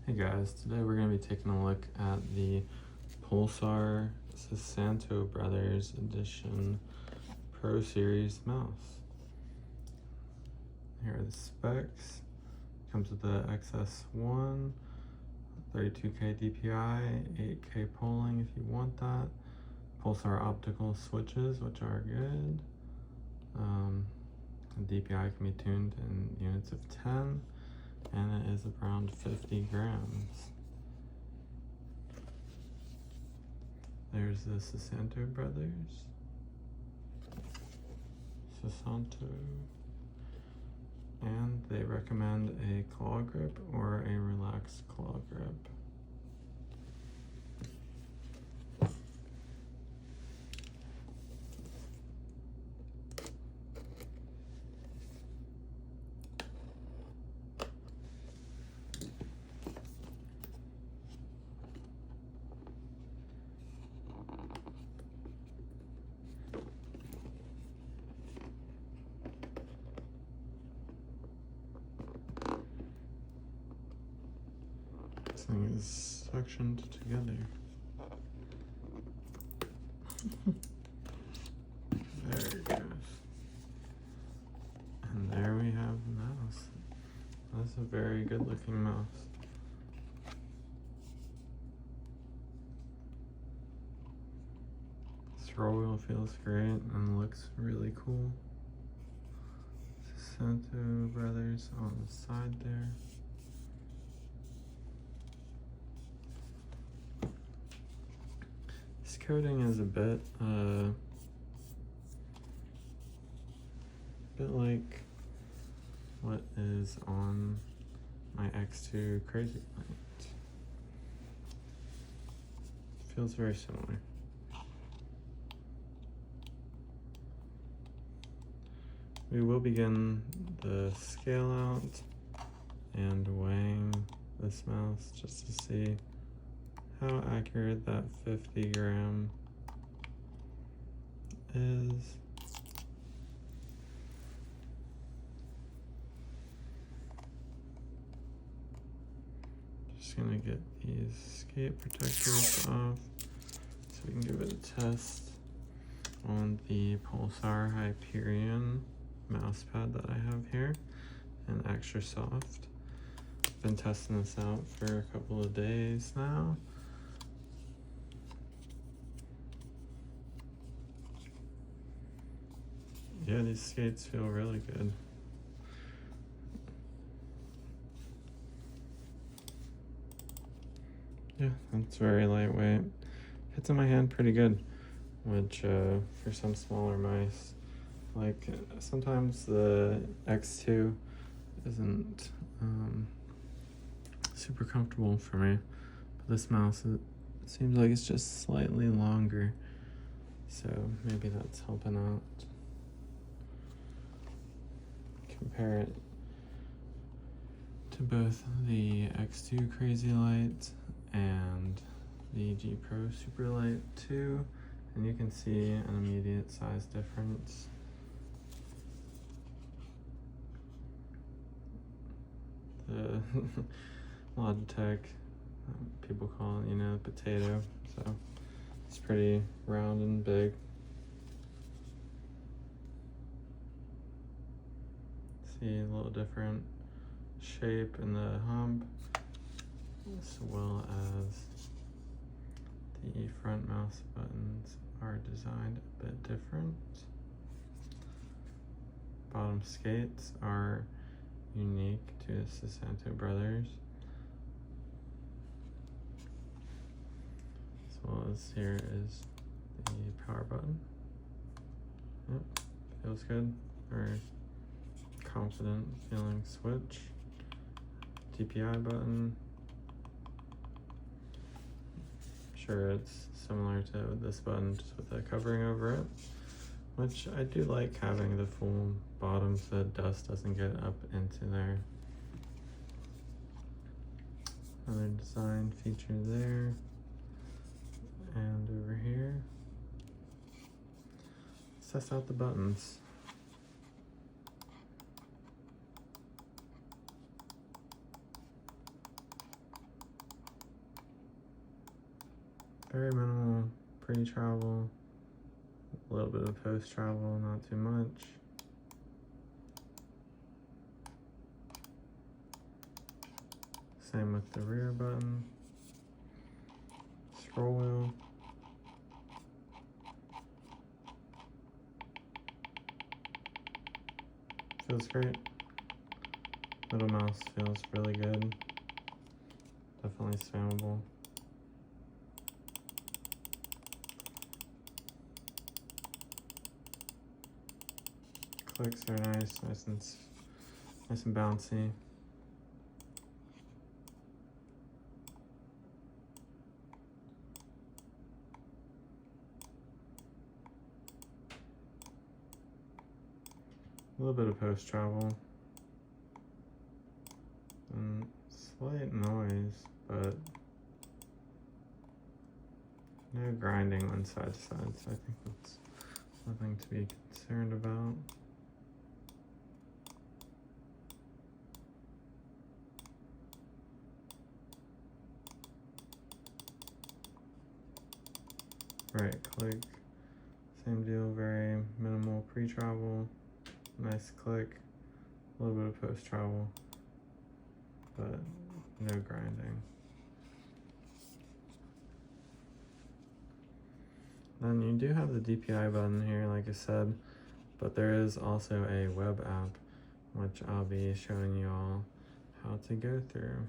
Hey guys, today we're going to be taking a look at the Pulsar Susanto Brothers Edition Pro Series mouse. Here are the specs. Comes with the XS1, 32K DPI, 8K polling if you want that. Pulsar optical switches, which are good. DPI can be tuned in units of 10. And it is around 50 grams. There's the Susanto Brothers. Susanto. And they recommend a claw grip or a relaxed claw grip. This thing is suctioned together. There it goes. And there we have the mouse. That's a very good looking mouse. Scroll wheel feels great and looks really cool. Susanto Brothers on the side there. This coating is a bit like what is on my X2 Crazy Light. Feels very similar. We will begin the scale out and weighing this mouse just to see how accurate that 50 gram is. Just gonna get these skate protectors off so we can give it a test on the Pulsar Hyperion mouse pad that I have here, and extra soft. Been testing this out for a couple of days now. Yeah, these skates feel really good. Yeah, it's very lightweight. Fits in my hand pretty good, which for some smaller mice, like sometimes the X2 isn't super comfortable for me, but this mouse, it seems like it's just slightly longer, so maybe that's helping out. Compare it to both the X2 Crazy Light and the G Pro Super Light 2, and you can see an immediate size difference. The Logitech, people call it, potato, so it's pretty round and big. See a little different shape in the hump, as well as the front mouse buttons are designed a bit different. Bottom skates are unique to the Susanto Brothers, as well as here is the power button. Yep, feels good. Very confident feeling switch. DPI button. Sure, it's similar to this button, just with the covering over it, which I do like having the full bottom so that dust doesn't get up into there. Another design feature there, and over here. Let's test out the buttons. Very minimal pre-travel, a little bit of post-travel, not too much. Same with the rear button, scroll wheel. Feels great. Middle mouse feels really good. Definitely spammable. Clicks are nice and bouncy. A little bit of post travel and slight noise, but no grinding on side to side, so I think that's nothing to be concerned about. Right click, same deal, very minimal pre-travel, nice click, a little bit of post-travel, but no grinding. Then you do have the DPI button here, like I said, but there is also a web app, which I'll be showing you all how to go through.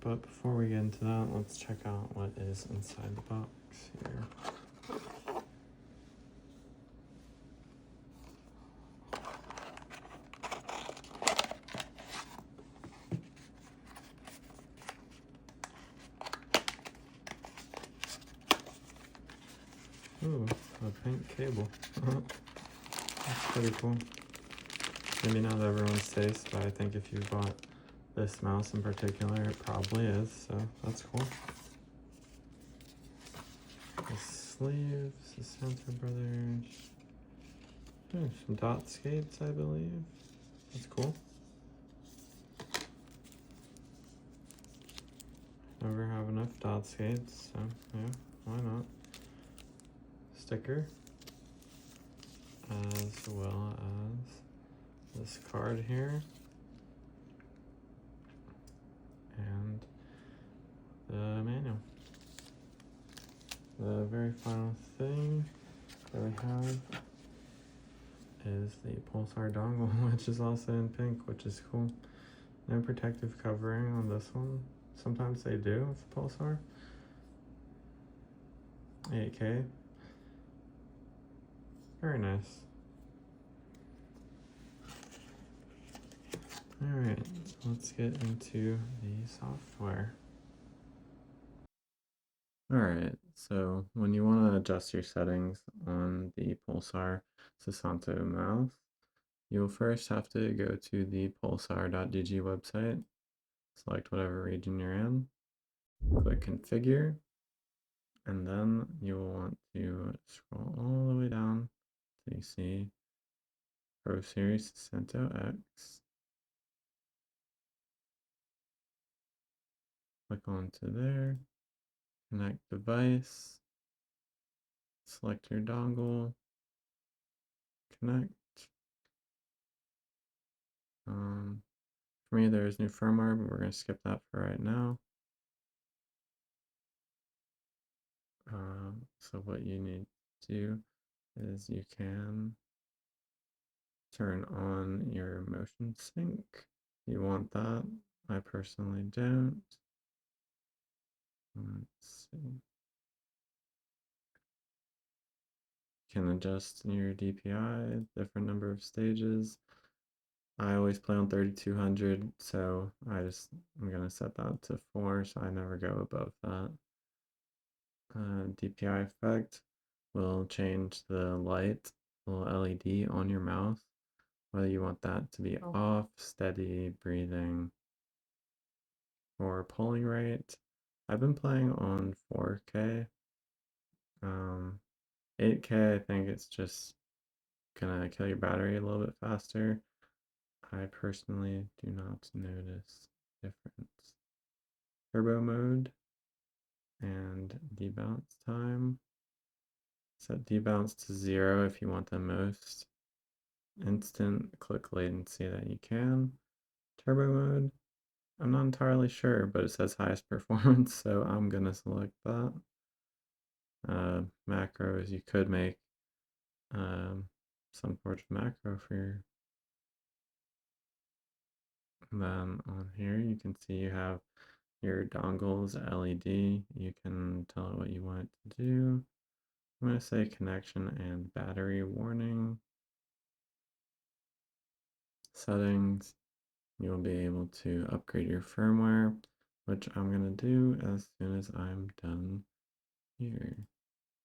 But before we get into that, let's check out what is inside the box here. Ooh, a pink cable. That's pretty cool. Maybe not everyone's taste, but I think if you bought this mouse in particular, it probably is, so that's cool. The sleeves, Susanto Brothers. Oh, some dot skates, I believe. That's cool. Never have enough dot skates, so yeah, why not? Sticker, as well as this card here, and the manual. The very final thing that we have is the Pulsar dongle, which is also in pink, which is cool. No protective covering on this one. Sometimes they do with the Pulsar. 8K. Very nice. Alright, let's get into the software. Alright, so when you want to adjust your settings on the Pulsar Susanto mouse, you'll first have to go to the pulsar.dg website, select whatever region you're in, click configure, and then you will want to scroll all the way down till you see Pro Series Susanto X. Click onto there, connect device, select your dongle, connect. For me, there is new firmware, but we're going to skip that for right now. So what you need to do is you can turn on your motion sync. You want that. I personally don't. Let's see. You can adjust your DPI, different number of stages. I always play on 3200, so I'm gonna set that to 4, so I never go above that. DPI effect will change the light, little LED on your mouse, whether you want that to be off, steady, breathing, or polling rate. I've been playing on 4K. 8K, I think it's just gonna kill your battery a little bit faster. I personally do not notice difference. Turbo mode, And debounce time. Set debounce to 0 if you want the most instant click latency that you can. Turbo mode, I'm not entirely sure, but it says highest performance, so I'm gonna select that. Macros, you could make some sort of macro for your. Then on here you can see you have your dongle's LED. You can tell it what you want it to do. I'm going to say connection and battery warning. Settings. You'll be able to upgrade your firmware, which I'm going to do as soon as I'm done here.